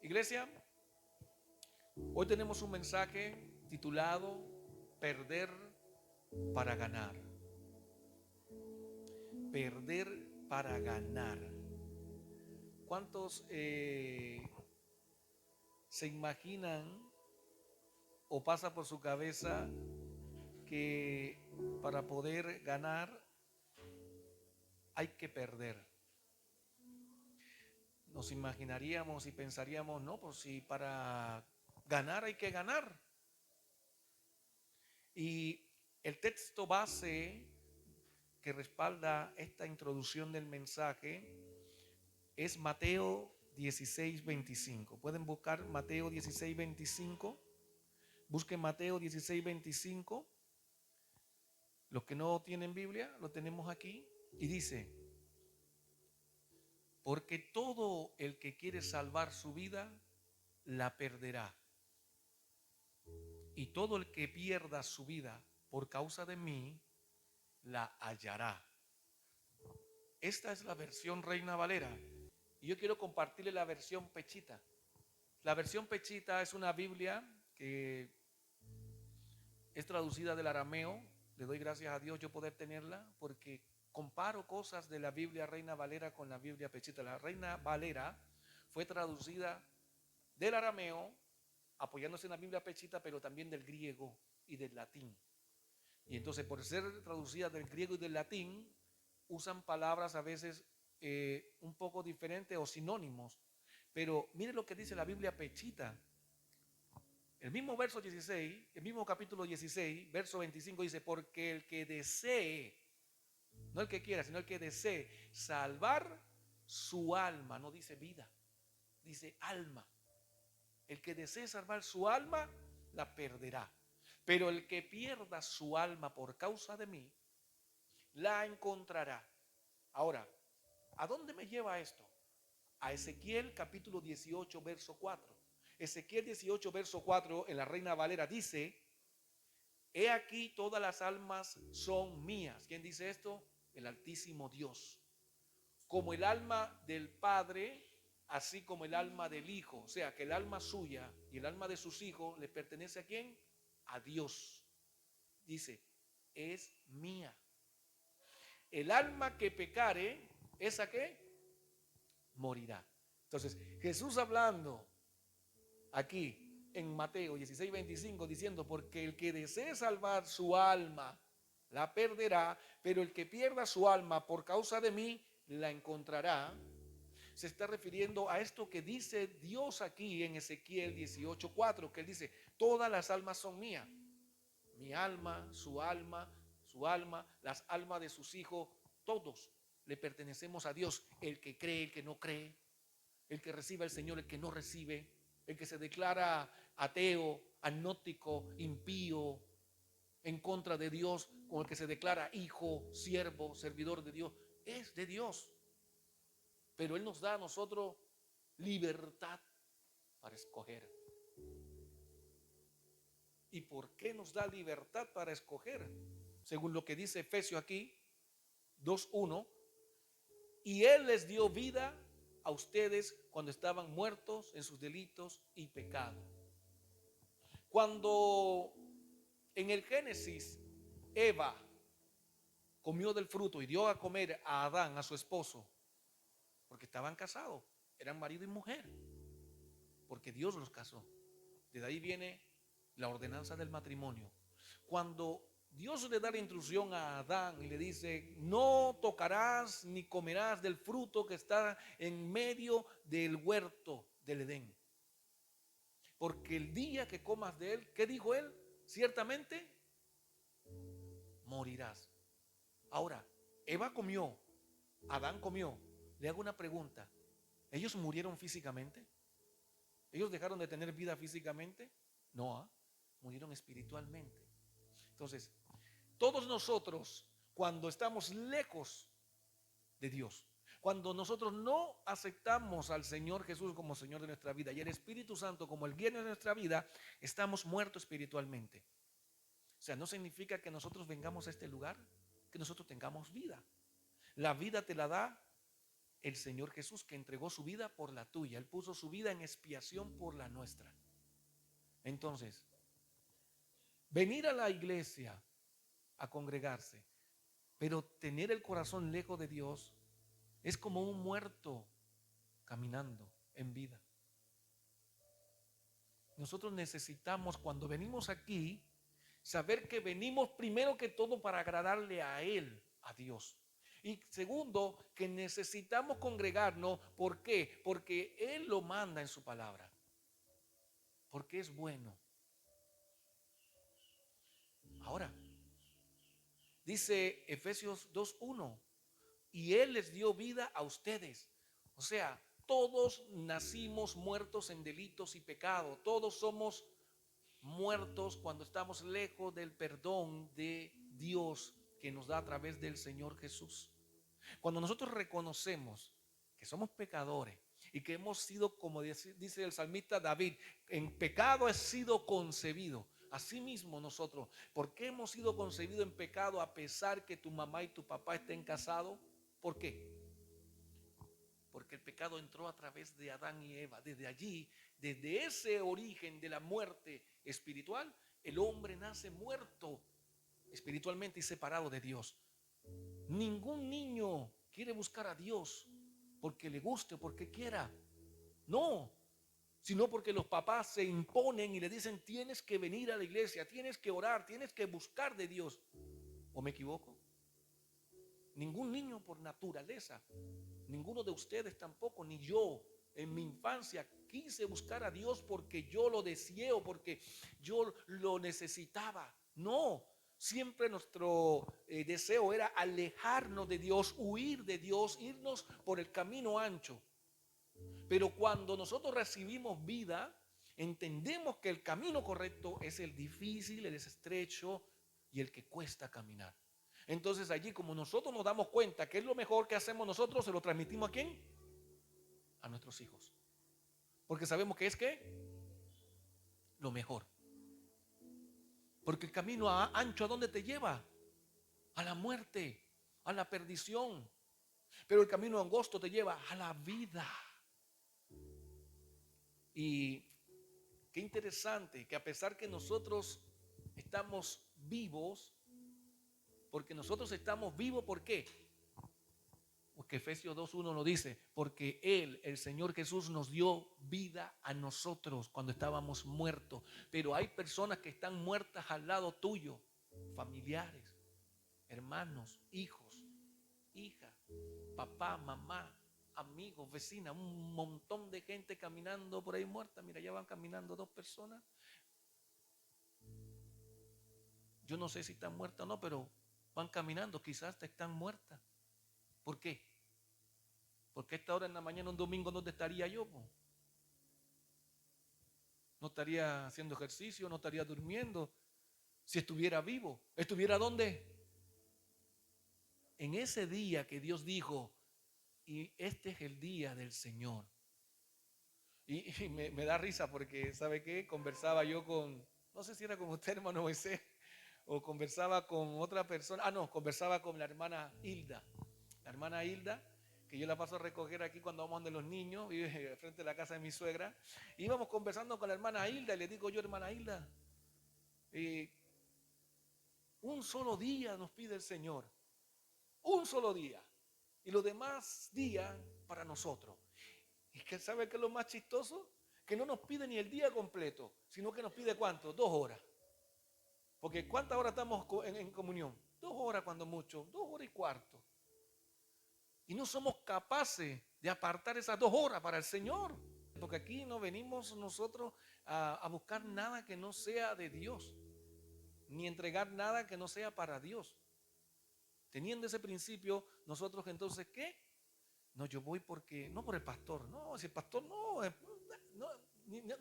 Iglesia, hoy tenemos un mensaje titulado Perder para ganar. Perder para ganar. ¿Cuántos se imaginan o pasa por su cabeza que para poder ganar hay que perder? Nos imaginaríamos y pensaríamos, no, pues si para ganar hay que ganar. Y el texto base que respalda esta introducción del mensaje es Mateo 16:25. Pueden buscar Mateo 16:25. Busquen Mateo 16:25. Los que no tienen Biblia, lo tenemos aquí. Y dice: porque todo el que quiere salvar su vida, la perderá. Y todo el que pierda su vida por causa de mí, la hallará. Esta es la versión Reina Valera. Y yo quiero compartirle la versión Pechita. La versión Pechita es una Biblia que es traducida del arameo. Le doy gracias a Dios yo poder tenerla, porque comparo cosas de la Biblia Reina Valera con la Biblia Pechita. La Reina Valera fue traducida del arameo, apoyándose en la Biblia Pechita, pero también del griego y del latín. Y entonces, por ser traducida del griego y del latín, usan palabras a veces un poco diferentes o sinónimos. Pero mire lo que dice la Biblia Pechita. El mismo verso 16, el mismo capítulo 16, verso 25 dice: porque el que desee, no el que quiera, sino el que desee salvar su alma, no dice vida, dice alma. El que desee salvar su alma, la perderá. Pero el que pierda su alma por causa de mí, la encontrará. Ahora, ¿a dónde me lleva esto? A Ezequiel capítulo 18, verso 4. Ezequiel 18, verso 4 en la Reina Valera dice: he aquí todas las almas son mías. ¿Quién dice esto? El Altísimo Dios. Como el alma del Padre, así como el alma del Hijo. O sea, que el alma suya y el alma de sus hijos le pertenece ¿a quién? A Dios. Dice, es mía. El alma que pecare, ¿esa qué? Morirá. Entonces, Jesús hablando aquí en Mateo 16:25 diciendo: porque el que desee salvar su alma, la perderá, pero el que pierda su alma por causa de mí, la encontrará. Se está refiriendo a esto que dice Dios aquí en Ezequiel 18:4, que él dice: todas las almas son mías. Mi alma, su alma, las almas de sus hijos, todos le pertenecemos a Dios. El que cree, el que no cree, el que recibe al Señor, el que no recibe, el que se declara ateo, agnóstico, impío, en contra de Dios, con el que se declara hijo, siervo, servidor de Dios, es de Dios. Pero Él nos da a nosotros libertad para escoger. ¿Y por qué nos da libertad para escoger? Según lo que dice Efesios aquí, 2:1, y Él les dio vida a ustedes cuando estaban muertos en sus delitos y pecados. Cuando en el Génesis Eva comió del fruto y dio a comer a Adán, a su esposo, porque estaban casados, eran marido y mujer, porque Dios los casó. De ahí viene la ordenanza del matrimonio. Cuando Dios le da la instrucción a Adán y le dice: no tocarás ni comerás del fruto que está en medio del huerto del Edén, porque el día que comas de él, ¿qué dijo él? Ciertamente morirás. Ahora, Eva comió, Adán comió. Le hago una pregunta: ¿ellos murieron físicamente? ¿Ellos dejaron de tener vida físicamente? No, murieron espiritualmente. Entonces, todos nosotros, cuando estamos lejos de Dios, cuando nosotros no aceptamos al Señor Jesús como Señor de nuestra vida y el Espíritu Santo como el guía de nuestra vida, estamos muertos espiritualmente. O sea, no significa que nosotros vengamos a este lugar, que nosotros tengamos vida. La vida te la da el Señor Jesús, que entregó su vida por la tuya. Él puso su vida en expiación por la nuestra. Entonces, venir a la iglesia a congregarse, pero tener el corazón lejos de Dios, es como un muerto caminando en vida. Nosotros necesitamos, cuando venimos aquí, saber que venimos primero que todo para agradarle a Él, a Dios. Y segundo, que necesitamos congregarnos. ¿Por qué? Porque Él lo manda en su palabra. Porque es bueno. Ahora, dice Efesios 2:1, y Él les dio vida a ustedes. O sea, todos nacimos muertos en delitos y pecados. Todos somos muertos cuando estamos lejos del perdón de Dios que nos da a través del Señor Jesús. Cuando nosotros reconocemos que somos pecadores y que hemos sido, como dice el salmista David, en pecado he sido concebido. Asimismo nosotros, ¿por qué hemos sido concebidos en pecado a pesar que tu mamá y tu papá estén casados? ¿Por qué? Porque el pecado entró a través de Adán y Eva. Desde allí, desde ese origen de la muerte espiritual, el hombre nace muerto espiritualmente y separado de Dios. Ningún niño quiere buscar a Dios porque le guste, porque quiera. No, sino porque los papás se imponen y le dicen: tienes que venir a la iglesia, tienes que orar, tienes que buscar de Dios. ¿O me equivoco? Ningún niño por naturaleza, ninguno de ustedes tampoco, ni yo en mi infancia quise buscar a Dios porque yo lo deseo, porque yo lo necesitaba. No, siempre nuestro deseo era alejarnos de Dios, huir de Dios, irnos por el camino ancho. Pero cuando nosotros recibimos vida, entendemos que el camino correcto es el difícil, el estrecho y el que cuesta caminar. Entonces allí, como nosotros nos damos cuenta que es lo mejor que hacemos nosotros, se lo transmitimos ¿a quién? A nuestros hijos. Porque sabemos que es lo mejor. Porque el camino ancho, ¿a dónde te lleva? A la muerte, a la perdición. Pero el camino angosto te lleva a la vida. Y qué interesante que a pesar que nosotros estamos vivos, porque nosotros estamos vivos, ¿por qué? Porque Efesios 2:1 lo dice, porque Él, el Señor Jesús, nos dio vida a nosotros cuando estábamos muertos. Pero hay personas que están muertas al lado tuyo, familiares, hermanos, hijos, hijas, papá, mamá, amigos, vecinas, un montón de gente caminando por ahí muerta. Mira, ya van caminando 2 personas. Yo no sé si están muertas o no, pero van caminando, quizás están muertas. ¿Por qué? Porque a esta hora en la mañana, un domingo, ¿dónde estaría yo? No estaría haciendo ejercicio, no estaría durmiendo. Si estuviera vivo, ¿estuviera dónde? En ese día que Dios dijo, y este es el día del Señor. Y me da risa porque, ¿sabe qué? Conversaba yo con, no sé si era con usted, hermano Moisés, o conversaba con otra persona. No, conversaba con la hermana Hilda. La hermana Hilda, que yo la paso a recoger aquí cuando vamos de los niños, vive frente a la casa de mi suegra. Íbamos conversando con la hermana Hilda y le digo yo: hermana Hilda, un solo día nos pide el Señor. Un solo día. Y los demás días para nosotros. ¿Y que sabe qué es lo más chistoso? Que no nos pide ni el día completo, sino que nos pide ¿cuánto? 2 horas. Porque ¿cuántas horas estamos en comunión? 2 horas cuando mucho, 2 horas y cuarto. Y no somos capaces de apartar esas 2 horas para el Señor. Porque aquí no venimos nosotros a buscar nada que no sea de Dios, ni entregar nada que no sea para Dios. Teniendo ese principio, nosotros entonces, ¿qué? No, yo voy porque, no por el pastor, no, si el pastor no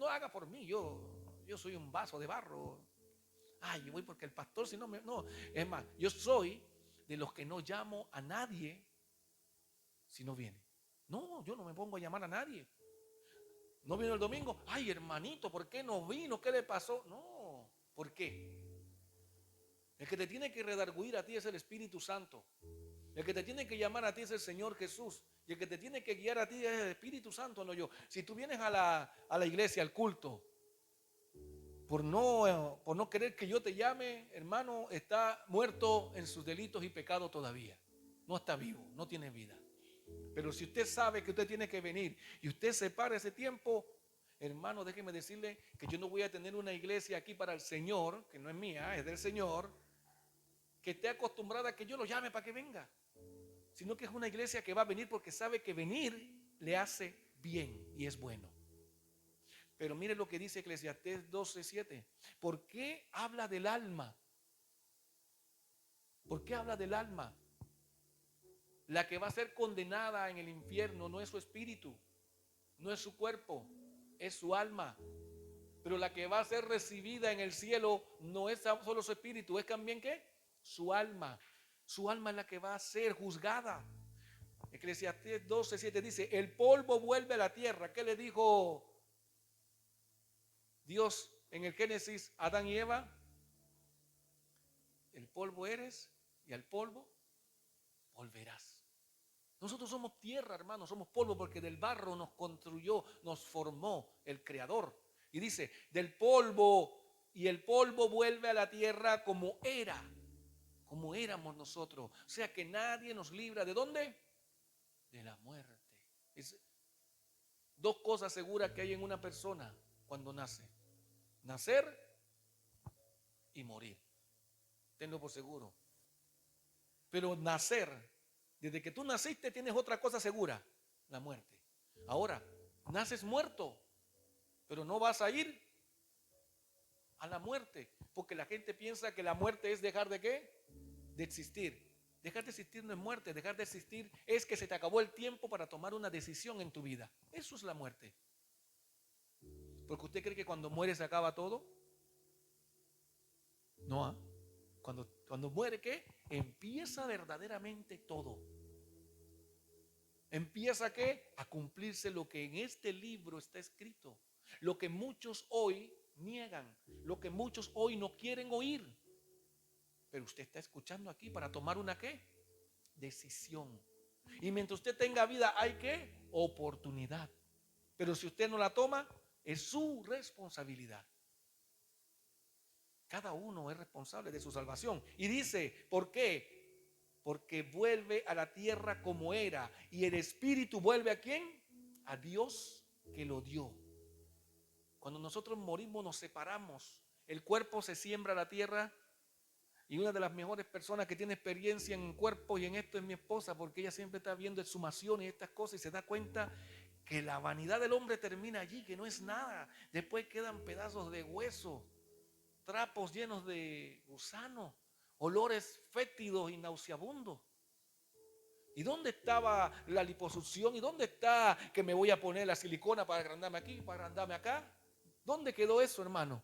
haga por mí, yo soy un vaso de barro. Ay, yo voy porque el pastor, si no, no, es más, yo soy de los que no llamo a nadie si no viene. No, yo no me pongo a llamar a nadie. No vino el domingo, ay hermanito, ¿por qué no vino? ¿Qué le pasó? No, ¿por qué? El que te tiene que redarguir a ti es el Espíritu Santo. El que te tiene que llamar a ti es el Señor Jesús. Y el que te tiene que guiar a ti es el Espíritu Santo, no yo. Si tú vienes a la iglesia, al culto, por no querer que yo te llame, hermano, está muerto en sus delitos y pecados todavía. No está vivo, no tiene vida. Pero si usted sabe que usted tiene que venir y usted separa ese tiempo, hermano, déjeme decirle que yo no voy a tener una iglesia aquí para el Señor, que no es mía, es del Señor, que esté acostumbrada a que yo lo llame para que venga, sino que es una iglesia que va a venir porque sabe que venir le hace bien y es bueno. Pero mire lo que dice Eclesiastés 12:7. ¿Por qué habla del alma? ¿Por qué habla del alma? La que va a ser condenada en el infierno no es su espíritu, no es su cuerpo, es su alma. Pero la que va a ser recibida en el cielo no es solo su espíritu, es también ¿qué? Su alma. Su alma es la que va a ser juzgada. Eclesiastés 12:7 dice, el polvo vuelve a la tierra. ¿Qué le dijo Dios en el Génesis a Adán y Eva? El polvo eres y al polvo volverás. Nosotros somos tierra, hermano, somos polvo porque del barro nos construyó, nos formó el Creador. Y dice, del polvo, y el polvo vuelve a la tierra como era, como éramos nosotros. O sea que nadie nos libra, ¿de dónde? De la muerte. Es dos cosas seguras que hay en una persona cuando nace: nacer y morir. Tenlo por seguro. Pero nacer, desde que tú naciste tienes otra cosa segura: la muerte. Ahora, naces muerto, pero no vas a ir a la muerte, porque la gente piensa que la muerte es dejar de ¿qué? De existir. Dejar de existir no es muerte, dejar de existir es que se te acabó el tiempo para tomar una decisión en tu vida. Eso es la muerte. Porque usted cree que cuando muere se acaba todo. No, ¿ah? Cuando muere, ¿qué? Empieza verdaderamente todo. Empieza ¿qué? A cumplirse lo que en este libro está escrito. Lo que muchos hoy niegan, lo que muchos hoy no quieren oír. Pero usted está escuchando aquí para tomar una ¿qué? Decisión. Y mientras usted tenga vida hay ¿qué? Oportunidad. Pero si usted no la toma, es su responsabilidad. Cada uno es responsable de su salvación. Y dice, ¿por qué? Porque vuelve a la tierra como era. Y el espíritu vuelve ¿a quién? A Dios que lo dio. Cuando nosotros morimos nos separamos. El cuerpo se siembra a la tierra. Y una de las mejores personas que tiene experiencia en cuerpo y en esto es mi esposa, porque ella siempre está viendo exhumaciones y estas cosas y se da cuenta que la vanidad del hombre termina allí, que no es nada. Después quedan pedazos de hueso, trapos llenos de gusanos, olores fétidos y nauseabundos. ¿Y dónde estaba la liposucción? ¿Y dónde está que me voy a poner la silicona para agrandarme aquí, para agrandarme acá? ¿Dónde quedó eso, hermano?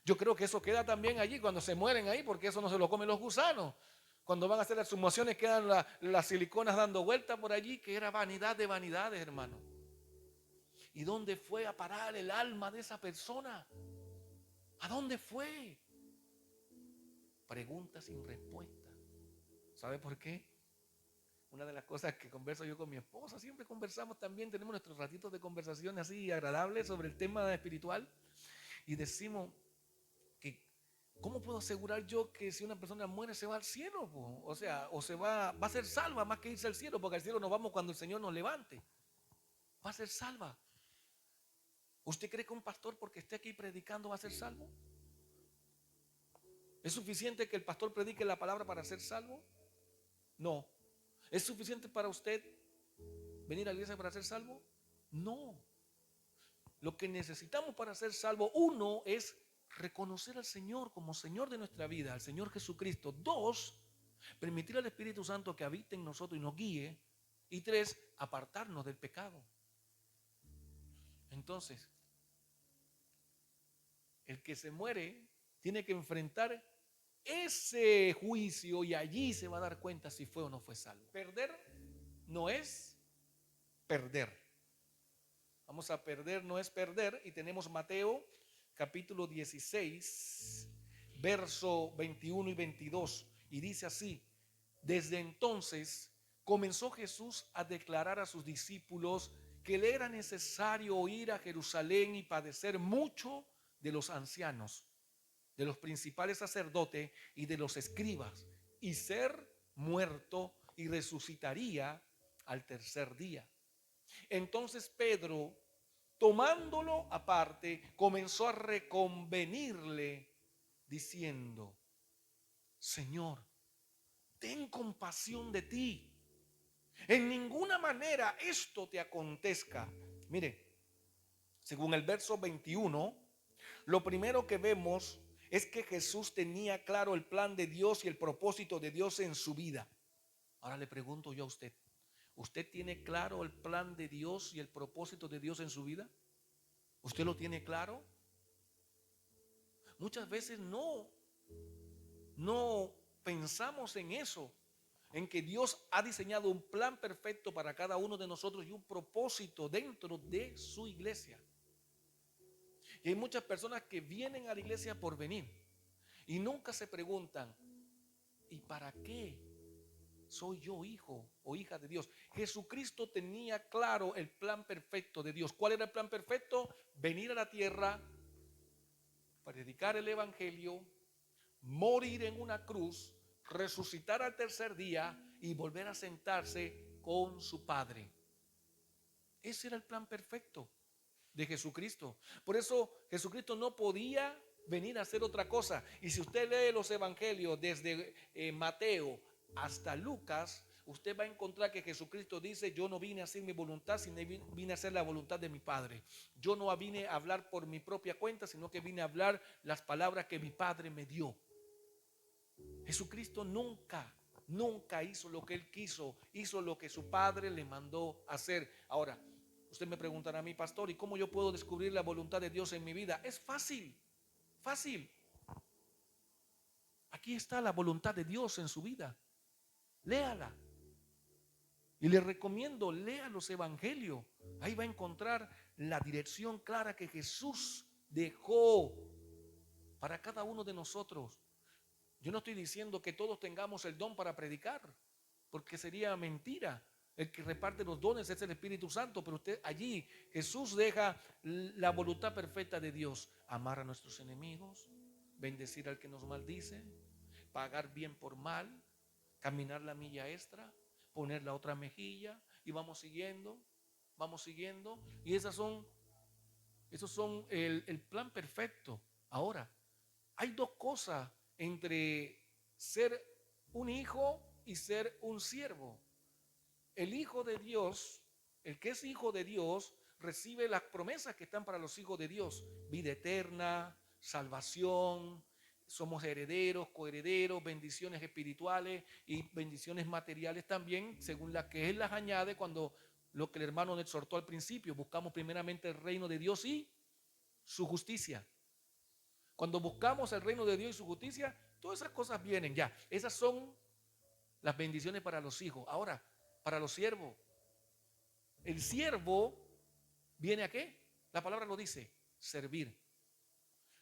Yo creo que eso queda también allí cuando se mueren ahí, porque eso no se lo comen los gusanos. Cuando van a hacer las exhumaciones quedan las siliconas dando vueltas por allí, que era vanidad de vanidades, hermano. ¿Y dónde fue a parar el alma de esa persona? ¿A dónde fue? Pregunta sin respuesta. ¿Sabe por qué? Una de las cosas que converso yo con mi esposa, siempre conversamos también, tenemos nuestros ratitos de conversación así agradables sobre el tema espiritual y decimos que ¿cómo puedo asegurar yo que si una persona muere se va al cielo? O sea, o se va a ser salva más que irse al cielo, porque al cielo nos vamos cuando el Señor nos levante. Va a ser salva. ¿Usted cree que un pastor porque esté aquí predicando va a ser salvo? ¿Es suficiente que el pastor predique la palabra para ser salvo? No. ¿Es suficiente para usted venir a la iglesia para ser salvo? No. Lo que necesitamos para ser salvo, uno, es reconocer al Señor como Señor de nuestra vida, al Señor Jesucristo. Dos, permitir al Espíritu Santo que habite en nosotros y nos guíe. Y tres, apartarnos del pecado. Entonces, el que se muere tiene que enfrentar ese juicio y allí se va a dar cuenta si fue o no fue salvo. Perder no es perder. Vamos a perder, no es perder. Y tenemos Mateo capítulo 16, verso 21 y 22. Y dice así: Desde entonces comenzó Jesús a declarar a sus discípulos que le era necesario ir a Jerusalén y padecer mucho de los ancianos, de los principales sacerdotes y de los escribas, y ser muerto y resucitaría al tercer día. Entonces Pedro, tomándolo aparte, comenzó a reconvenirle diciendo: Señor, ten compasión de ti. En ninguna manera esto te acontezca. Mire, según el verso 21, lo primero que vemos es que Jesús tenía claro el plan de Dios y el propósito de Dios en su vida. Ahora le pregunto yo a usted, ¿usted tiene claro el plan de Dios y el propósito de Dios en su vida? ¿Usted lo tiene claro? Muchas veces no pensamos en eso, en que Dios ha diseñado un plan perfecto para cada uno de nosotros y un propósito dentro de su iglesia. Y hay muchas personas que vienen a la iglesia por venir y nunca se preguntan: ¿y para qué soy yo hijo o hija de Dios? Jesucristo tenía claro el plan perfecto de Dios. ¿Cuál era el plan perfecto? Venir a la tierra, predicar el evangelio, morir en una cruz, resucitar al tercer día y volver a sentarse con su Padre. Ese era el plan perfecto de Jesucristo. Por eso Jesucristo no podía venir a hacer otra cosa. Y si usted lee los evangelios desde Mateo hasta Lucas, usted va a encontrar que Jesucristo dice: yo no vine a hacer mi voluntad, sino vine a hacer la voluntad de mi Padre. Yo no vine a hablar por mi propia cuenta, sino que vine a hablar las palabras que mi Padre me dio. Jesucristo nunca hizo lo que él quiso, hizo lo que su Padre le mandó hacer. Ahora, usted me preguntará a mí: pastor, ¿y cómo yo puedo descubrir la voluntad de Dios en mi vida? Es fácil, fácil. Aquí está la voluntad de Dios en su vida. Léala. Y le recomiendo, lea los evangelios. Ahí va a encontrar la dirección clara que Jesús dejó para cada uno de nosotros. Yo no estoy diciendo que todos tengamos el don para predicar, porque sería mentira. El que reparte los dones es el Espíritu Santo, pero usted allí, Jesús deja la voluntad perfecta de Dios: amar a nuestros enemigos, bendecir al que nos maldice, pagar bien por mal, caminar la milla extra, poner la otra mejilla, y vamos siguiendo, y esos son el plan perfecto. Ahora, hay dos cosas entre ser un hijo y ser un siervo. El hijo de Dios, el que es hijo de Dios, recibe las promesas que están para los hijos de Dios: vida eterna, salvación, somos herederos, coherederos, bendiciones espirituales y bendiciones materiales también, según las que Él las añade. Cuando lo que el hermano nos exhortó al principio: buscamos primeramente el reino de Dios y su justicia. Cuando buscamos el reino de Dios y su justicia, todas esas cosas vienen ya. Esas son las bendiciones para los hijos. Ahora, para los siervos, el siervo viene a qué? La palabra lo dice: servir.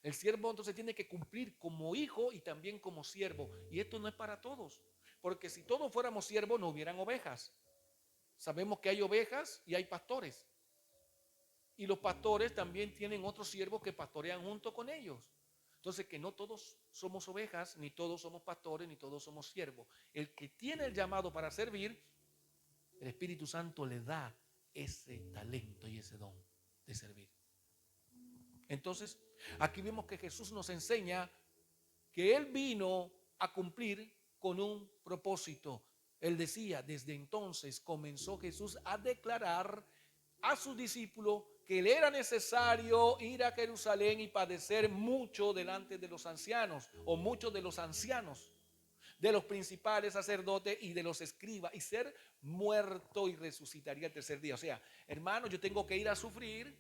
El siervo entonces tiene que cumplir como hijo y también como siervo. Y esto no es para todos, porque si todos fuéramos siervos no hubieran ovejas. Sabemos que hay ovejas y hay pastores. Y los pastores también tienen otros siervos que pastorean junto con ellos. Entonces, que no todos somos ovejas, ni todos somos pastores, ni todos somos siervos. El que tiene el llamado para servir, el Espíritu Santo le da ese talento y ese don de servir. Entonces, aquí vemos que Jesús nos enseña que Él vino a cumplir con un propósito. Él decía: desde entonces comenzó Jesús a declarar a sus discípulos que le era necesario ir a Jerusalén y padecer mucho delante de los ancianos, o muchos de los ancianos, de los principales sacerdotes y de los escribas, y ser muerto y resucitaría el tercer día. O sea, hermano, yo tengo que ir a sufrir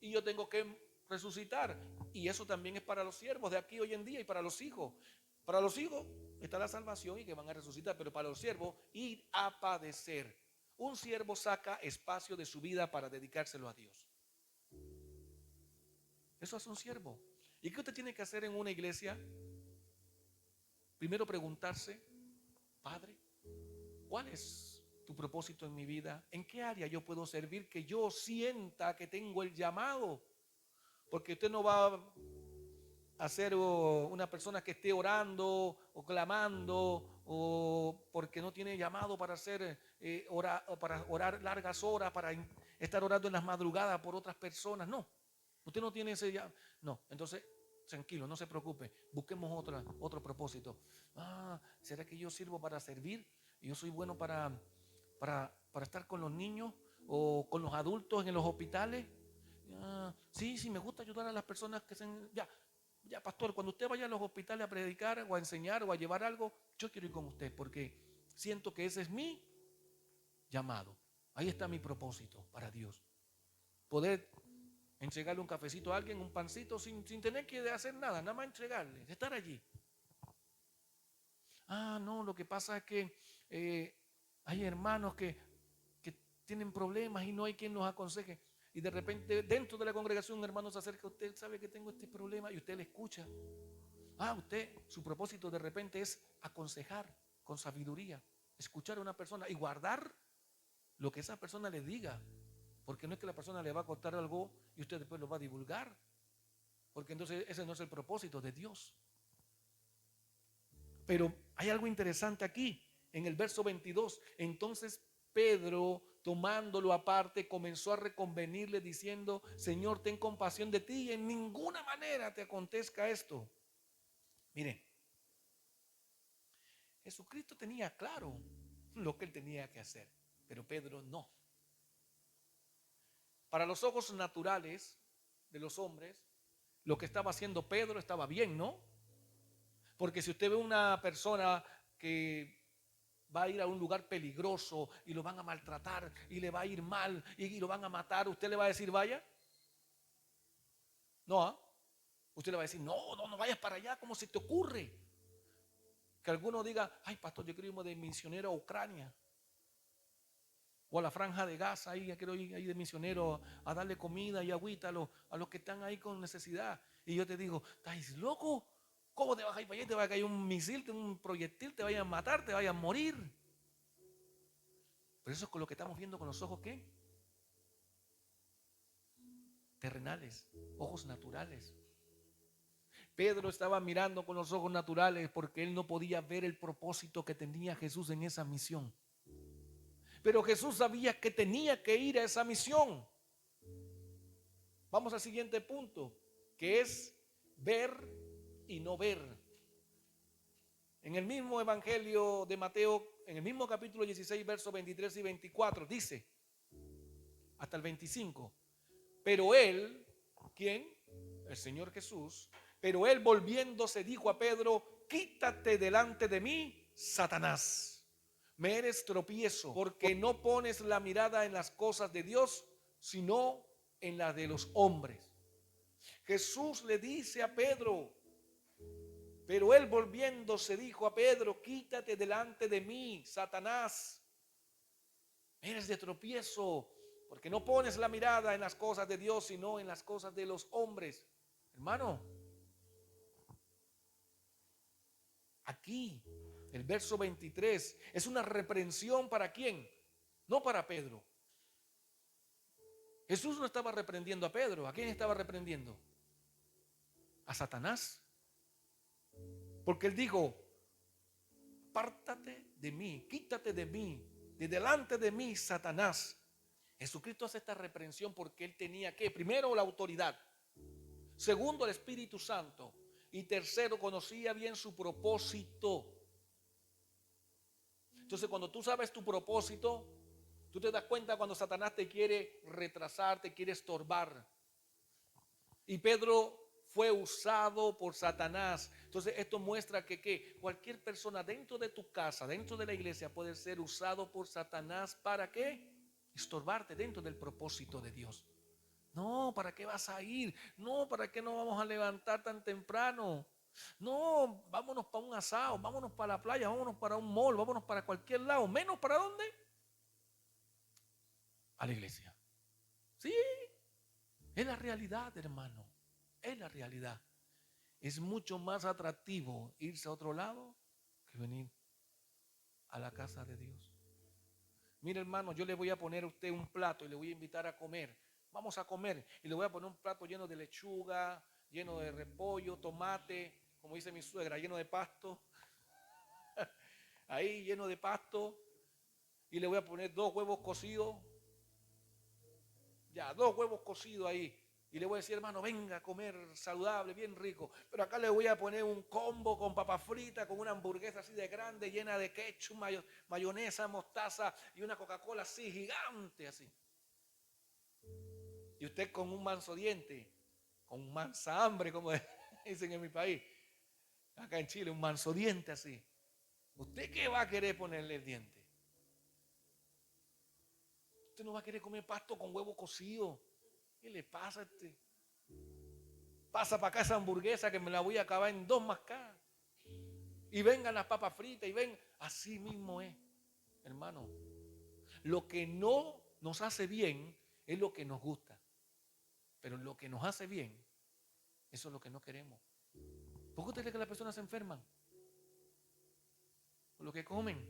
y yo tengo que resucitar. Y eso también es para los siervos de aquí hoy en día y para los hijos. Para los hijos está la salvación y que van a resucitar, pero para los siervos, ir a padecer. Un siervo saca espacio de su vida para dedicárselo a Dios. Eso es un siervo. ¿Y qué usted tiene que hacer en una iglesia? Primero preguntarse: Padre, ¿cuál es tu propósito en mi vida? ¿En qué área yo puedo servir que yo sienta que tengo el llamado? Porque usted no va a ser una persona que esté orando o clamando o porque no tiene llamado para hacer para orar largas horas, para estar orando en las madrugadas por otras personas. No, usted no tiene ese llamado. No, entonces tranquilo, no se preocupe, busquemos otro propósito. ¿Será que yo sirvo para servir? Yo soy bueno para estar con los niños o con los adultos en los hospitales. Sí, me gusta ayudar a las personas que se... Ya, pastor, cuando usted vaya a los hospitales a predicar o a enseñar o a llevar algo, yo quiero ir con usted porque siento que ese es mi llamado. Ahí está mi propósito para Dios. Poder entregarle un cafecito a alguien, un pancito, sin tener que hacer nada, nada más entregarle, estar allí. No, lo que pasa es que hay hermanos que tienen problemas y no hay quien los aconseje. Y de repente dentro de la congregación un hermano se acerca a usted, sabe que tengo este problema y usted le escucha. Su propósito de repente es aconsejar con sabiduría, escuchar a una persona y guardar lo que esa persona le diga. Porque no es que la persona le va a contar algo y usted después lo va a divulgar. Porque entonces ese no es el propósito de Dios. Pero hay algo interesante aquí, en el verso 22. Entonces Pedro, tomándolo aparte, comenzó a reconvenirle diciendo: Señor, ten compasión de ti y en ninguna manera te acontezca esto. Mire, Jesucristo tenía claro lo que él tenía que hacer, pero Pedro no. Para los ojos naturales de los hombres, lo que estaba haciendo Pedro estaba bien, ¿no? Porque si usted ve una persona que va a ir a un lugar peligroso y lo van a maltratar y le va a ir mal y lo van a matar, ¿usted le va a decir vaya? No, usted le va a decir no vayas para allá, ¿cómo se te ocurre? Que alguno diga: ay, pastor, yo quiero irme de misionero a Ucrania o a la franja de Gaza, ahí quiero ir ahí de misionero a darle comida y agüita a los que están ahí con necesidad. Y yo te digo: ¿estás loco? ¿Cómo te vas a ir para allá? Te va a caer un misil, un proyectil, te vayan a matar, te vayan a morir. Pero eso es con lo que estamos viendo con los ojos, ¿qué? Terrenales, ojos naturales. Pedro estaba mirando con los ojos naturales porque él no podía ver el propósito que tenía Jesús en esa misión. Pero Jesús sabía que tenía que ir a esa misión. Vamos al siguiente punto, que es ver y no ver. En el mismo evangelio de Mateo, en el mismo capítulo 16, versos 23 y 24, dice, hasta el 25, pero él, ¿quién? El Señor Jesús. Pero él, volviéndose, dijo a Pedro: quítate delante de mí, Satanás. Me eres tropiezo, porque no pones la mirada en las cosas de Dios, sino en las de los hombres. Jesús le dice a Pedro, pero él, volviéndose, dijo a Pedro: quítate delante de mí, Satanás. Eres de tropiezo, porque no pones la mirada en las cosas de Dios, sino en las cosas de los hombres. Hermano, aquí el verso 23 es una reprensión. ¿Para quién? No para Pedro. Jesús no estaba reprendiendo a Pedro. ¿A quién estaba reprendiendo? A Satanás. Porque él dijo: apártate de mí, quítate de mí, de delante de mí, Satanás. Jesucristo hace esta reprensión porque él tenía que, primero, la autoridad, segundo, el Espíritu Santo, y tercero, conocía bien su propósito. Entonces, cuando tú sabes tu propósito, tú te das cuenta cuando Satanás te quiere retrasar, te quiere estorbar. Y Pedro fue usado por Satanás. Entonces esto muestra que cualquier persona dentro de tu casa, dentro de la iglesia, puede ser usado por Satanás. ¿Para qué? Estorbarte dentro del propósito de Dios. No, ¿para qué vas a ir? No, ¿para qué no vamos a levantar tan temprano? No, vámonos para un asado, vámonos para la playa, vámonos para un mall, vámonos para cualquier lado. ¿Menos para dónde? A la iglesia. Sí, es la realidad, hermano. Es la realidad. Es mucho más atractivo irse a otro lado que venir. a la casa de Dios. Mire, hermano, yo le voy a poner a usted un plato y le voy a invitar a comer. Vamos a comer y le voy a poner un plato lleno de lechuga, lleno de repollo, tomate, como dice mi suegra, lleno de pasto. Ahí lleno de pasto. Y le voy a poner 2 huevos cocidos. Ya, 2 huevos cocidos ahí. Y le voy a decir, hermano, venga a comer saludable, bien rico. Pero acá le voy a poner un combo con papas fritas, con una hamburguesa así de grande, llena de ketchup, mayonesa, mostaza y una Coca-Cola así, gigante así. Y usted con un manso diente, con un mansa hambre, como dicen en mi país, acá en Chile, un manso diente así. ¿Usted qué va a querer ponerle el diente? Usted no va a querer comer pasto con huevo cocido. ¿Qué le pasa a este? Pasa para acá esa hamburguesa que me la voy a acabar en 2 mascadas. Y vengan las papas fritas y ven. Así mismo es, hermano. Lo que no nos hace bien es lo que nos gusta. Pero lo que nos hace bien, eso es lo que no queremos. ¿Por qué usted cree que las personas se enferman? Por lo que comen.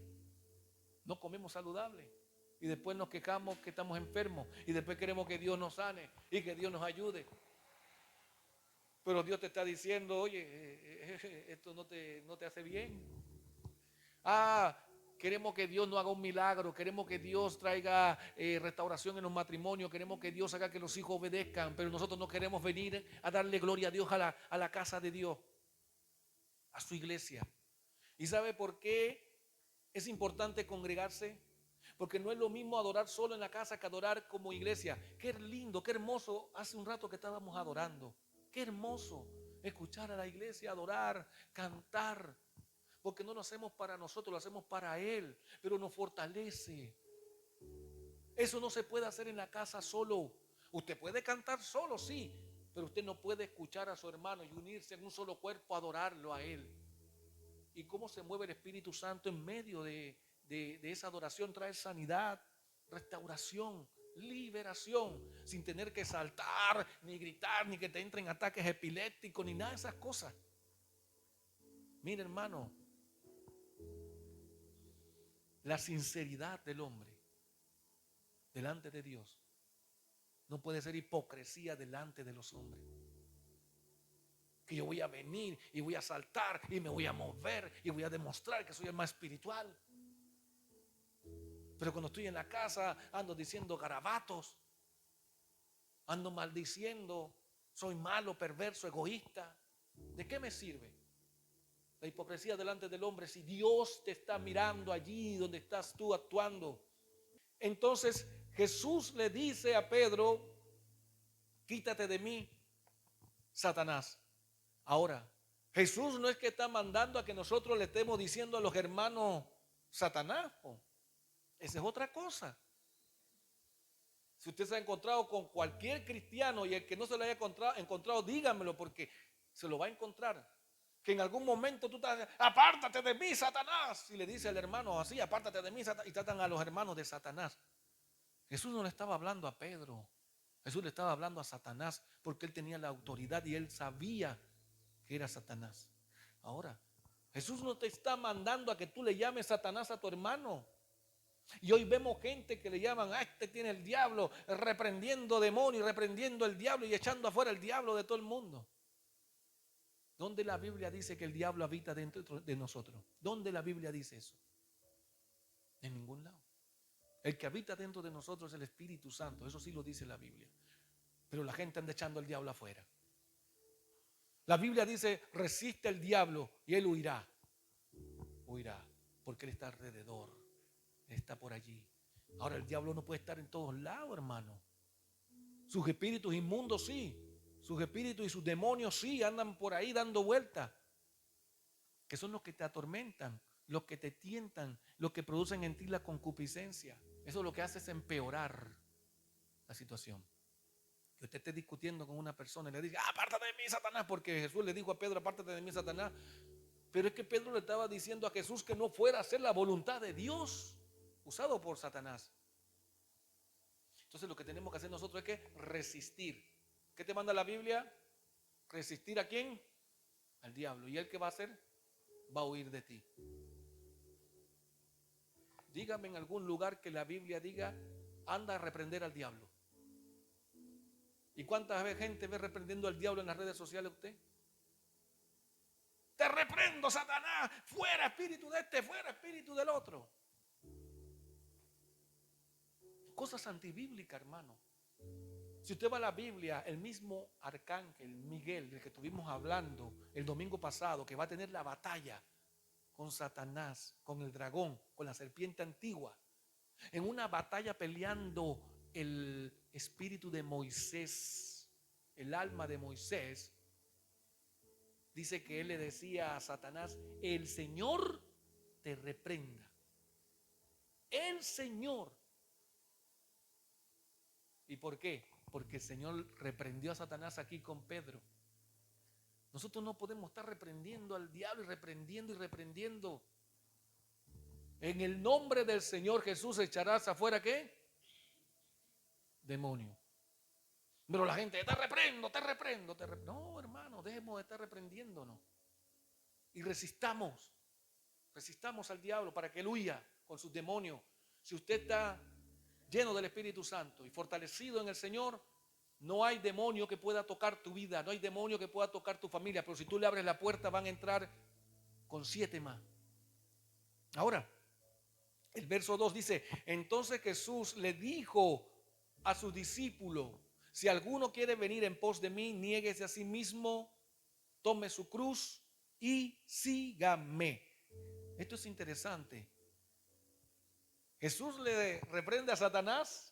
No comemos saludable. Y después nos quejamos que estamos enfermos. Y después queremos que Dios nos sane y que Dios nos ayude. Pero Dios te está diciendo, oye, esto no te hace bien. Queremos que Dios no haga un milagro, queremos que Dios traiga restauración en los matrimonios, queremos que Dios haga que los hijos obedezcan, pero nosotros no queremos venir a darle gloria a Dios a la casa de Dios, a su iglesia. ¿Y sabe por qué es importante congregarse? Porque no es lo mismo adorar solo en la casa que adorar como iglesia. Qué lindo, qué hermoso. Hace un rato que estábamos adorando. Qué hermoso escuchar a la iglesia adorar, cantar. Porque no lo hacemos para nosotros, lo hacemos para Él. Pero nos fortalece. Eso no se puede hacer en la casa solo. Usted puede cantar solo, sí. Pero usted no puede escuchar a su hermano y unirse en un solo cuerpo a adorarlo a Él. Y cómo se mueve el Espíritu Santo en medio de esa adoración, trae sanidad, restauración, liberación, sin tener que saltar, ni gritar, ni que te entren ataques epilépticos, ni nada de esas cosas. Mire, hermano, la sinceridad del hombre delante de Dios no puede ser hipocresía delante de los hombres. Que yo voy a venir y voy a saltar y me voy a mover y voy a demostrar que soy el más espiritual. Pero cuando estoy en la casa ando diciendo garabatos, ando maldiciendo, soy malo, perverso, egoísta. ¿De qué me sirve la hipocresía delante del hombre si Dios te está mirando allí donde estás tú actuando? Entonces Jesús le dice a Pedro, quítate de mí, Satanás. Ahora, Jesús no es que está mandando a que nosotros le estemos diciendo a los hermanos Satanás. Esa es otra cosa. Si usted se ha encontrado con cualquier cristiano y el que no se lo haya encontrado, dígamelo porque se lo va a encontrar. Que en algún momento tú estás, apártate de mí, Satanás. Y le dice al hermano así, apártate de mí, Satanás. Y tratan a los hermanos de Satanás. Jesús no le estaba hablando a Pedro. Jesús le estaba hablando a Satanás porque él tenía la autoridad y él sabía que era Satanás. Ahora, Jesús no te está mandando a que tú le llames Satanás a tu hermano. Y hoy vemos gente que le llaman, este tiene el diablo, reprendiendo demonios, reprendiendo el diablo y echando afuera el diablo de todo el mundo. ¿Dónde la Biblia dice que el diablo habita dentro de nosotros? ¿Dónde la Biblia dice eso? En ningún lado. El que habita dentro de nosotros es el Espíritu Santo, eso sí lo dice la Biblia. Pero la gente anda echando el diablo afuera. La Biblia dice, resiste al diablo y él huirá. Huirá, porque él está alrededor, él está por allí. Ahora el diablo no puede estar en todos lados, hermano. Sus espíritus inmundos sí, sus espíritus y sus demonios sí andan por ahí dando vueltas, que son los que te atormentan, los que te tientan, los que producen en ti la concupiscencia. Eso lo que hace es empeorar la situación. Que usted esté discutiendo con una persona y le diga, apártate de mí, Satanás, porque Jesús le dijo a Pedro, apártate de mí, Satanás. Pero es que Pedro le estaba diciendo a Jesús que no fuera a hacer la voluntad de Dios, usado por Satanás. Entonces lo que tenemos que hacer nosotros es que resistir. ¿Qué te manda la Biblia? ¿Resistir a quién? Al diablo. ¿Y él qué va a hacer? Va a huir de ti. Dígame en algún lugar que la Biblia diga, anda a reprender al diablo. ¿Y cuántas veces gente ve reprendiendo al diablo en las redes sociales usted? Te reprendo, Satanás, fuera espíritu de este, fuera espíritu del otro. Cosas antibíblicas, hermano. Si usted va a la Biblia, el mismo arcángel Miguel, del que estuvimos hablando el domingo pasado, que va a tener la batalla con Satanás, con el dragón, con la serpiente antigua, en una batalla peleando el espíritu de Moisés, el alma de Moisés, dice que él le decía a Satanás, el Señor te reprenda. El Señor. ¿Y por qué? Porque el Señor reprendió a Satanás aquí con Pedro. Nosotros no podemos estar reprendiendo al diablo y reprendiendo y reprendiendo. En el nombre del Señor Jesús echarás afuera ¿qué? Demonio. Pero la gente, te reprendo, te reprendo, te reprendo. No, hermano, dejemos de estar reprendiéndonos. Y resistamos al diablo para que él huya con sus demonios. Si usted está lleno del Espíritu Santo y fortalecido en el Señor, no hay demonio que pueda tocar tu vida, no hay demonio que pueda tocar tu familia, pero si tú le abres la puerta van a entrar con 7 más. Ahora, el verso 2 dice, entonces Jesús le dijo a sus discípulos, si alguno quiere venir en pos de mí, niéguese a sí mismo, tome su cruz y sígame. Esto es interesante. Jesús le reprende a Satanás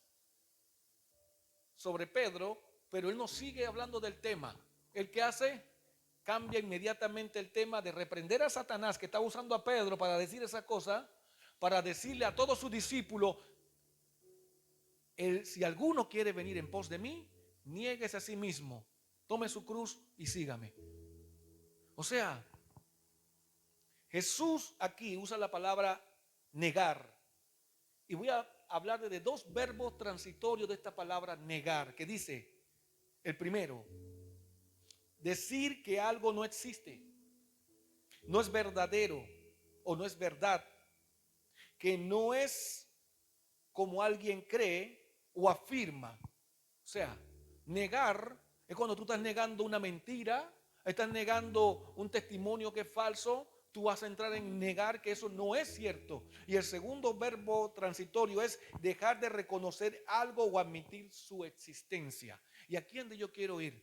sobre Pedro, pero él no sigue hablando del tema. ¿El qué hace? Cambia inmediatamente el tema de reprender a Satanás, que está usando a Pedro para decir esa cosa, para decirle a todos sus discípulos, si alguno quiere venir en pos de mí, niéguese a sí mismo, tome su cruz y sígame. O sea, Jesús aquí usa la palabra negar. Y voy a hablar de 2 verbos transitorios de esta palabra negar, que dice, el primero, decir que algo no existe, no es verdadero o no es verdad, que no es como alguien cree o afirma. O sea, negar es cuando tú estás negando una mentira, estás negando un testimonio que es falso, tú vas a entrar en negar que eso no es cierto. Y el segundo verbo transitorio es dejar de reconocer algo o admitir su existencia. Y aquí es donde yo quiero ir.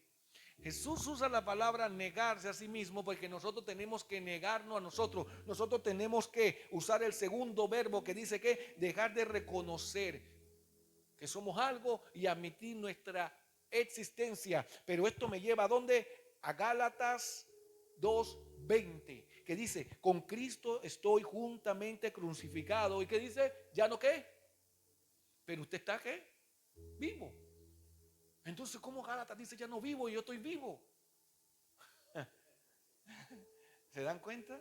Jesús usa la palabra negarse a sí mismo porque nosotros tenemos que negarnos a nosotros. Nosotros tenemos que usar el segundo verbo que dice que dejar de reconocer que somos algo y admitir nuestra existencia. Pero esto me lleva ¿a dónde? A Gálatas 2:20, que dice, con Cristo estoy juntamente crucificado. ¿Y qué dice? ¿Ya no qué? Pero usted está ¿qué? Vivo. Entonces, ¿cómo Gálatas dice ya no vivo y yo estoy vivo? ¿Se dan cuenta?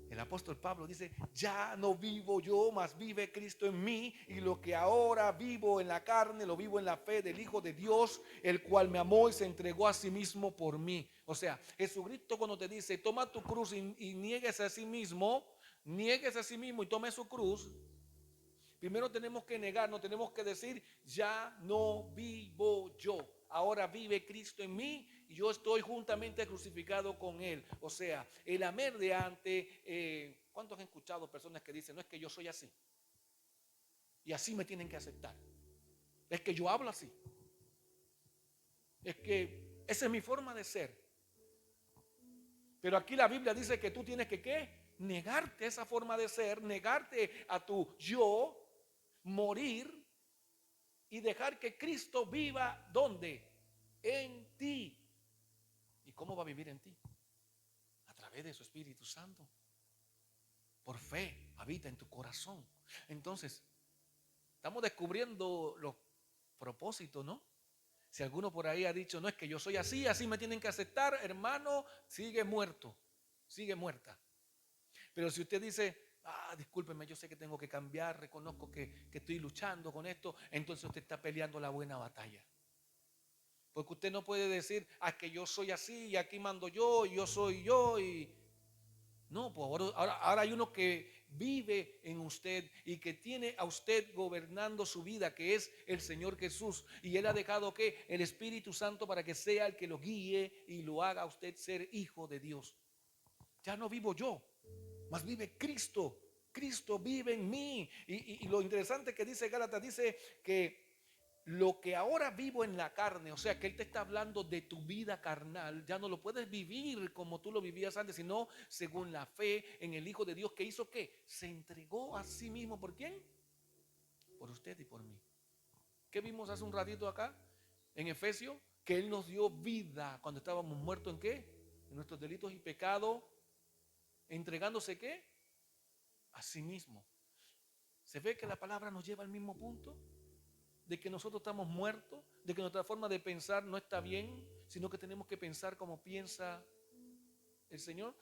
El apóstol Pablo dice, ya no vivo yo, mas vive Cristo en mí, y lo que ahora vivo en la carne, lo vivo en la fe del Hijo de Dios, el cual me amó y se entregó a sí mismo por mí. O sea, Jesucristo cuando te dice, toma tu cruz y niéguese a sí mismo y tome su cruz, primero tenemos que negarnos, tenemos que decir, ya no vivo yo, ahora vive Cristo en mí y yo estoy juntamente crucificado con Él. O sea, el Amer de antes, ¿cuántos han escuchado personas que dicen, no es que yo soy así y así me tienen que aceptar? Es que yo hablo así. Es que esa es mi forma de ser. Pero aquí la Biblia dice que tú tienes que ¿qué? Negarte esa forma de ser, negarte a tu yo, morir y dejar que Cristo viva ¿dónde? En ti. ¿Y cómo va a vivir en ti? A través de su Espíritu Santo. Por fe, habita en tu corazón. Entonces, estamos descubriendo los propósitos, ¿no? Si alguno por ahí ha dicho, no es que yo soy así, así me tienen que aceptar, hermano, sigue muerto, sigue muerta. Pero si usted dice, discúlpeme, yo sé que tengo que cambiar, reconozco que estoy luchando con esto, entonces usted está peleando la buena batalla. Porque usted no puede decir, que yo soy así y aquí mando yo y yo soy yo. Y no, pues ahora hay uno que vive en usted y que tiene a usted gobernando su vida, que es el Señor Jesús. Y Él ha dejado que el Espíritu Santo para que sea el que lo guíe y lo haga a usted ser hijo de Dios. Ya no vivo yo, mas vive Cristo. Cristo vive en mí. Y lo interesante que dice Gálatas, dice que lo que ahora vivo en la carne, o sea que Él te está hablando de tu vida carnal, ya no lo puedes vivir como tú lo vivías antes, sino según la fe en el Hijo de Dios que hizo que se entregó a sí mismo. ¿Por quién? Por usted y por mí. ¿Qué vimos hace un ratito acá en Efesios? Que Él nos dio vida cuando estábamos muertos. ¿En qué? En nuestros delitos y pecados, entregándose ¿qué? A sí mismo. ¿Se ve que la palabra nos lleva al mismo punto? De que nosotros estamos muertos, de que nuestra forma de pensar no está bien, sino que tenemos que pensar como piensa el Señor.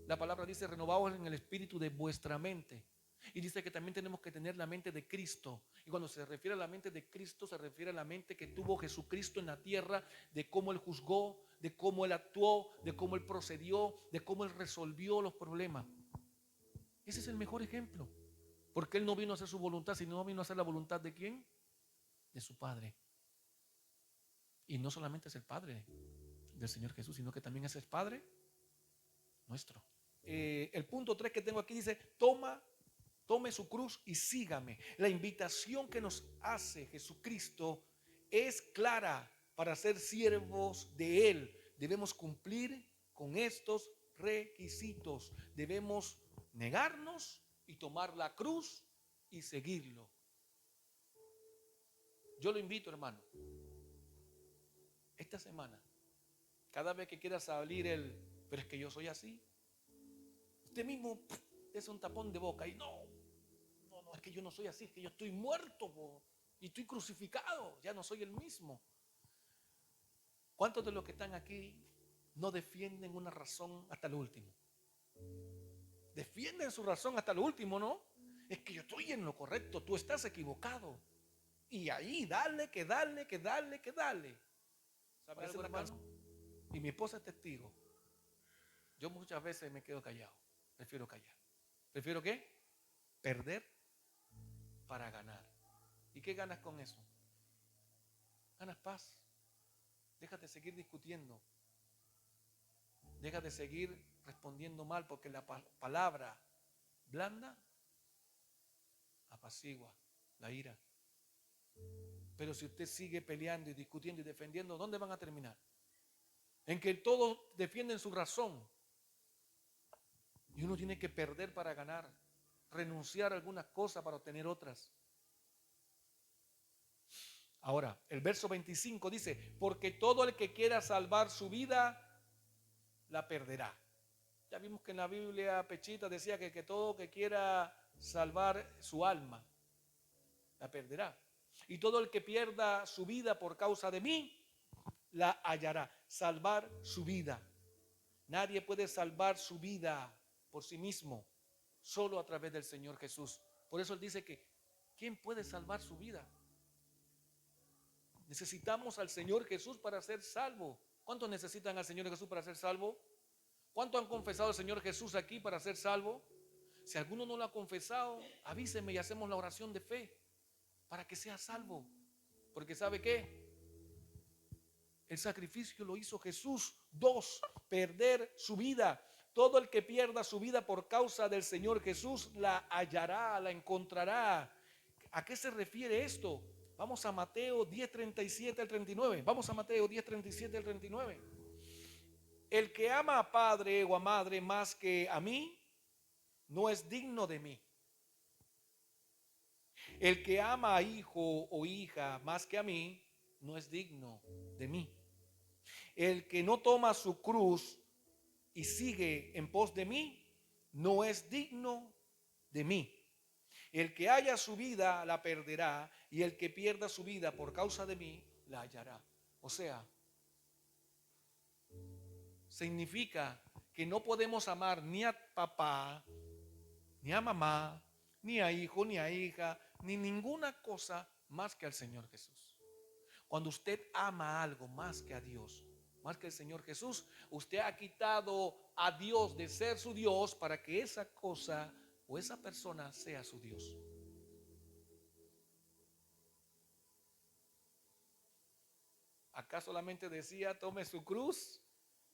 La palabra dice: renovaos en el espíritu de vuestra mente. Y dice que también tenemos que tener la mente de Cristo. Y cuando se refiere a la mente de Cristo, se refiere a la mente que tuvo Jesucristo en la tierra, de cómo Él juzgó, de cómo Él actuó, de cómo Él procedió, de cómo Él resolvió los problemas. Ese es el mejor ejemplo. Porque Él no vino a hacer su voluntad, sino vino a hacer la voluntad ¿de quién? De su Padre. Y no solamente es el Padre del Señor Jesús, sino que también es el Padre nuestro. El punto 3 que tengo aquí dice: tome su cruz y sígame. La invitación que nos hace Jesucristo es clara. Para ser siervos de Él debemos cumplir con estos requisitos. Debemos negarnos y tomar la cruz y seguirlo. Yo lo invito, hermano, esta semana, cada vez que quiera salir pero es que yo soy así, usted mismo es un tapón de boca y no, es que yo no soy así, es que yo estoy muerto y estoy crucificado, ya no soy el mismo. ¿Cuántos de los que están aquí no defienden una razón hasta lo último? Defienden su razón hasta lo último, ¿no? Es que yo estoy en lo correcto, tú estás equivocado. Y ahí dale, que dale, que dale, que dale. ¿Sabe algo, hermano? Y mi esposa es testigo. Yo muchas veces me quedo callado. Prefiero callar. ¿Prefiero qué? Perder para ganar. ¿Y qué ganas con eso? Ganas paz. Deja de seguir discutiendo. Deja de seguir respondiendo mal, porque la palabra blanda apacigua la ira. Pero si usted sigue peleando y discutiendo y defendiendo, ¿dónde van a terminar? En que todos defienden su razón. Y uno tiene que perder para ganar. Renunciar a algunas cosas para obtener otras. Ahora, el verso 25 dice: porque todo el que quiera salvar su vida, la perderá. Ya vimos que en la Biblia Pechita decía que todo que quiera salvar su alma, la perderá. Y todo el que pierda su vida por causa de mí, la hallará. Salvar su vida. Nadie puede salvar su vida por sí mismo, solo a través del Señor Jesús. Por eso Él dice que ¿quién puede salvar su vida? Necesitamos al Señor Jesús para ser salvo. ¿Cuántos necesitan al Señor Jesús para ser salvo? ¿Cuántos han confesado al Señor Jesús aquí para ser salvo? Si alguno no lo ha confesado, avíseme y hacemos la oración de fe para que sea salvo. Porque ¿sabe qué? El sacrificio lo hizo Jesús. 2, perder su vida. Todo el que pierda su vida por causa del Señor Jesús la hallará, la encontrará. ¿A qué se refiere esto? Vamos a Mateo 10:37 al 39. Vamos a Mateo 10:37 al 39. El que ama a padre o a madre más que a mí, no es digno de mí. El que ama a hijo o hija más que a mí, no es digno de mí. El que no toma su cruz y sigue en pos de mí, no es digno de mí. El que haya su vida la perderá, y el que pierda su vida por causa de mí la hallará. O sea, significa que no podemos amar ni a papá, ni a mamá, ni a hijo, ni a hija, ni ninguna cosa más que al Señor Jesús. Cuando usted ama algo más que a Dios, más que el Señor Jesús, usted ha quitado a Dios de ser su Dios para que esa cosa o esa persona sea su Dios. Acá solamente decía, tome su cruz,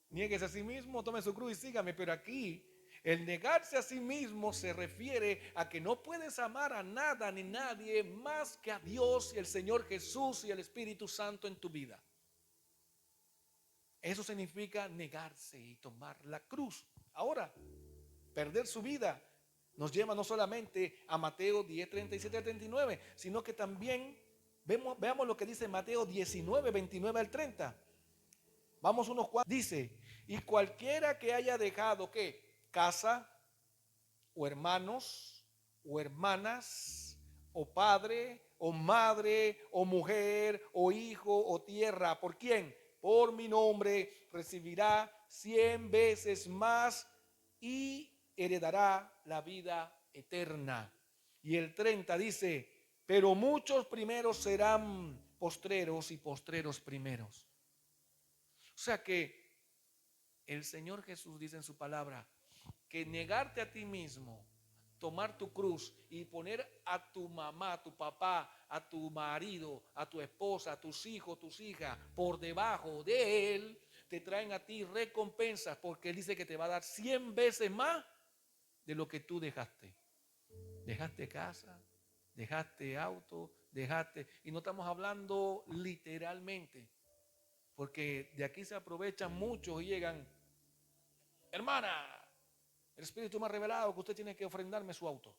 niéguese a sí mismo, tome su cruz y sígame. Pero aquí el negarse a sí mismo se refiere a que no puedes amar a nada ni nadie más que a Dios y el Señor Jesús y el Espíritu Santo en tu vida. Eso significa negarse y tomar la cruz. Ahora, perder su vida nos lleva no solamente a Mateo 10, 37 al 39, sino que también veamos lo que dice Mateo 19, 29 al 30. Vamos unos cuantos. Dice, y cualquiera que haya dejado, ¿qué? Casa, o hermanos, o hermanas, o padre, o madre, o mujer, o hijo, o tierra. ¿Por quién? Por mi nombre recibirá 100 veces más y heredará la vida eterna. Y el 30 dice, pero muchos primeros serán postreros y postreros primeros. O sea que el Señor Jesús dice en su palabra que negarte a ti mismo, tomar tu cruz y poner a tu mamá, a tu papá, a tu marido, a tu esposa, a tus hijos, tus hijas por debajo de él, te traen a ti recompensas, porque él dice que te va a dar 100 veces más de lo que tú dejaste. Dejaste casa, dejaste auto, y no estamos hablando literalmente, porque de aquí se aprovechan muchos y llegan, hermana, el Espíritu me ha revelado que usted tiene que ofrendarme su auto.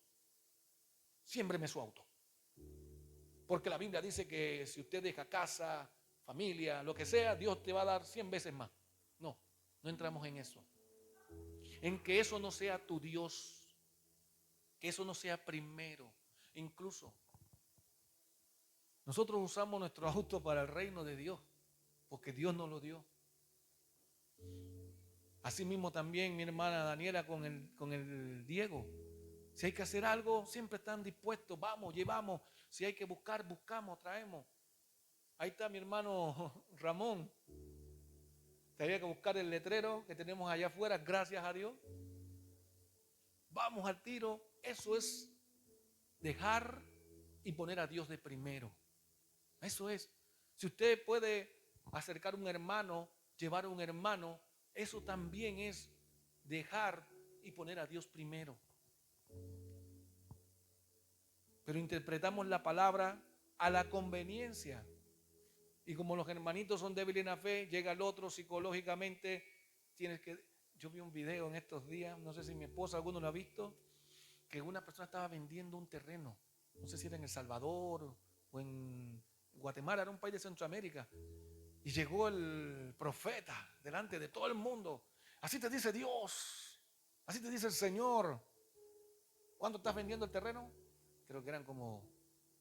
Siémbreme su auto. Porque la Biblia dice que si usted deja casa, familia, lo que sea, Dios te va a dar 100 veces más. No, no entramos en eso. En que eso no sea tu Dios. Que eso no sea primero. Incluso nosotros usamos nuestro auto para el reino de Dios. Porque Dios nos lo dio. Asimismo también mi hermana Daniela con el Diego. Si hay que hacer algo, siempre están dispuestos. Vamos, llevamos. Si hay que buscar, buscamos, traemos. Ahí está mi hermano Ramón. Había que buscar el letrero que tenemos allá afuera, gracias a Dios. Vamos al tiro. Eso es dejar y poner a Dios de primero. Eso es. Si usted puede acercar a un hermano, llevar a un hermano, eso también es dejar y poner a Dios primero. Pero interpretamos la palabra a la conveniencia. Y como los hermanitos son débiles en la fe, llega el otro psicológicamente. Yo vi un video en estos días, no sé si mi esposa, alguno lo ha visto, que una persona estaba vendiendo un terreno. No sé si era en El Salvador o en Guatemala, era un país de Centroamérica. Y llegó el profeta delante de todo el mundo. Así te dice Dios, así te dice el Señor. ¿Cuánto estás vendiendo el terreno? Creo que eran como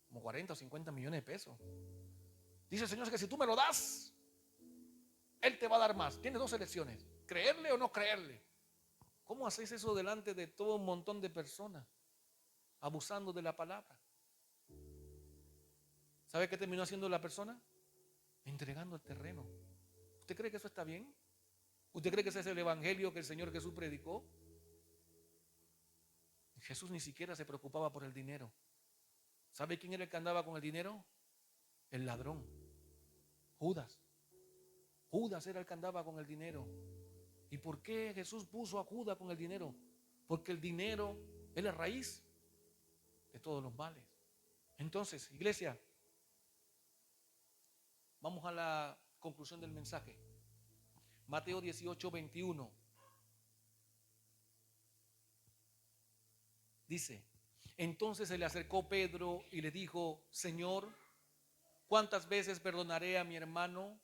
40 o 50 millones de pesos. Dice el Señor que si tú me lo das, Él te va a dar más. Tienes dos elecciones, creerle o no creerle. ¿Cómo hacéis eso delante de todo un montón de personas? Abusando de la palabra. ¿Sabe qué terminó haciendo la persona? Entregando el terreno. ¿Usted cree que eso está bien? ¿Usted cree que ese es el evangelio que el Señor Jesús predicó? Jesús ni siquiera se preocupaba por el dinero. ¿Sabe quién era el que andaba con el dinero? El ladrón. Judas. Judas era el que andaba con el dinero. ¿Y por qué Jesús puso a Judas con el dinero? Porque el dinero es la raíz de todos los males. Entonces, iglesia, vamos a la conclusión del mensaje. Mateo 18, 21. Dice, entonces se le acercó Pedro y le dijo, Señor, ¿cuántas veces perdonaré a mi hermano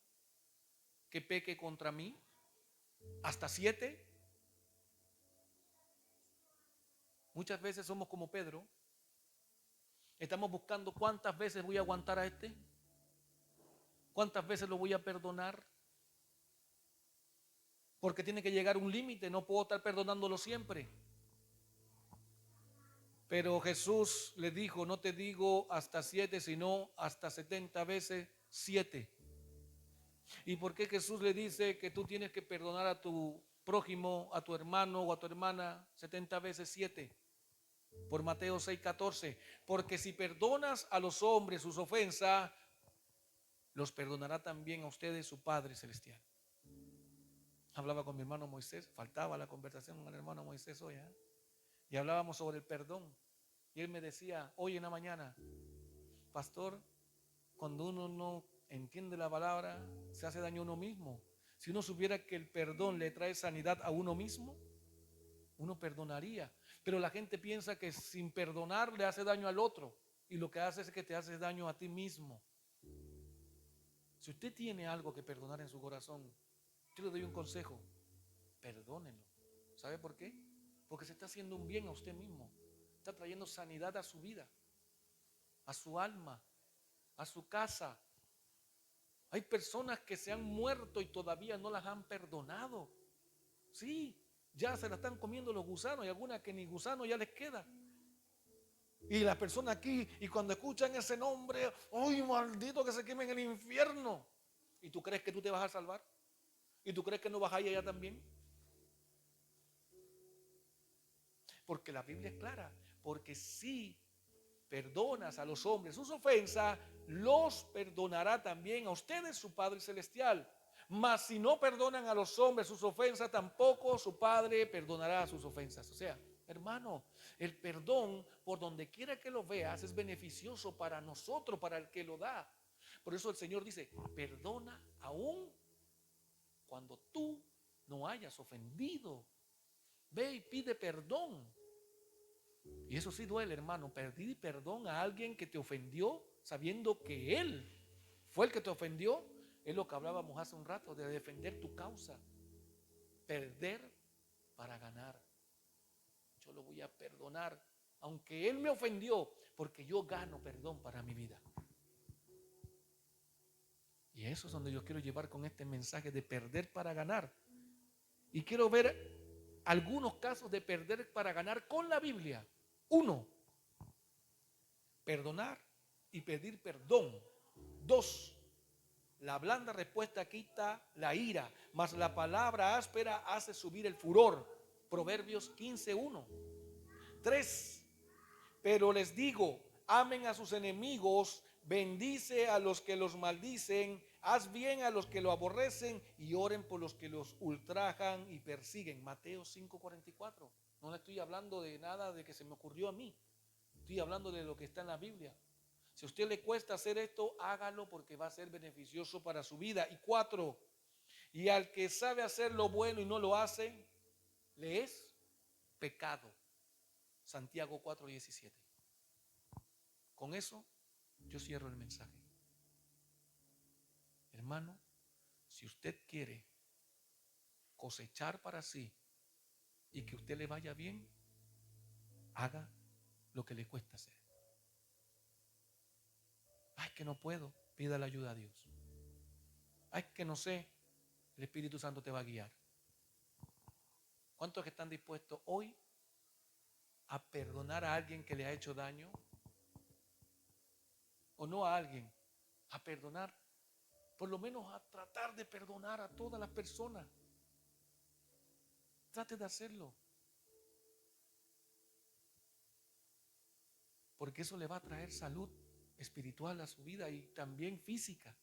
que peque contra mí? ¿Hasta 7? Muchas veces somos como Pedro. Estamos buscando cuántas veces voy a aguantar a este. ¿Cuántas veces lo voy a perdonar? Porque tiene que llegar un límite, no puedo estar perdonándolo siempre. Pero Jesús le dijo, no te digo hasta 7, sino hasta 70 veces 7. ¿Y por qué Jesús le dice que tú tienes que perdonar a tu prójimo, a tu hermano o a tu hermana 70 veces 7? por Mateo 6:14. Porque si perdonas a los hombres sus ofensas, los perdonará también a ustedes su Padre Celestial. Hablaba con mi hermano Moisés, faltaba la conversación con el hermano Moisés hoy, y hablábamos sobre el perdón. Y él me decía hoy en la mañana: pastor, cuando uno no entiende la palabra, se hace daño a uno mismo. Si uno supiera que el perdón le trae sanidad a uno mismo, uno perdonaría. Pero la gente piensa que sin perdonar le hace daño al otro, y lo que hace es que te hace daño a ti mismo. Si usted tiene algo que perdonar en su corazón, yo le doy un consejo: perdónenlo. ¿Sabe por qué? Porque se está haciendo un bien a usted mismo. Está trayendo sanidad a su vida, a su alma, a su casa. Hay personas que se han muerto y todavía no las han perdonado. Sí, ya se la están comiendo los gusanos, y algunas que ni gusano ya les queda. Y las personas aquí, y cuando escuchan ese nombre, ¡ay, maldito que se queme en el infierno! ¿Y tú crees que tú te vas a salvar? ¿Y tú crees que no vas a ir allá también? Porque la Biblia es clara. Porque si perdonas a los hombres sus ofensas, los perdonará también a ustedes su Padre Celestial. Mas si no perdonan a los hombres sus ofensas, tampoco su Padre perdonará sus ofensas. O sea, hermano, el perdón, por donde quiera que lo veas, es beneficioso para nosotros, para el que lo da. Por eso el Señor dice: perdona aún cuando tú no hayas ofendido. Ve y pide perdón. Y eso sí duele, hermano, pedir perdón a alguien que te ofendió, sabiendo que él fue el que te ofendió. Es lo que hablábamos hace un rato, de defender tu causa. Perder para ganar. Yo lo voy a perdonar, aunque él me ofendió, porque yo gano perdón para mi vida. Y eso es donde yo quiero llevar con este mensaje de perder para ganar. Y quiero ver algunos casos de perder para ganar con la Biblia. 1, perdonar y pedir perdón. 2, la blanda respuesta quita la ira, mas la palabra áspera hace subir el furor. Proverbios 15:1. 3, pero les digo, amen a sus enemigos, bendice a los que los maldicen, haz bien a los que lo aborrecen y oren por los que los ultrajan y persiguen. Mateo 5:44. No le estoy hablando de nada de que se me ocurrió a mí. Estoy hablando de lo que está en la Biblia. Si a usted le cuesta hacer esto, hágalo, porque va a ser beneficioso para su vida. Y 4, y al que sabe hacer lo bueno y no lo hace, le es pecado. Santiago 4:17. Con eso yo cierro el mensaje. Hermano, si usted quiere cosechar para sí y que a usted le vaya bien, haga lo que le cuesta hacer. Ay, que no puedo, pida la ayuda a Dios. Ay, que no sé, el Espíritu Santo te va a guiar. ¿Cuántos que están dispuestos hoy a perdonar a alguien que le ha hecho daño? O no a alguien, a perdonar, por lo menos a tratar de perdonar a todas las personas. Trate de hacerlo, porque eso le va a traer salud espiritual a su vida y también física.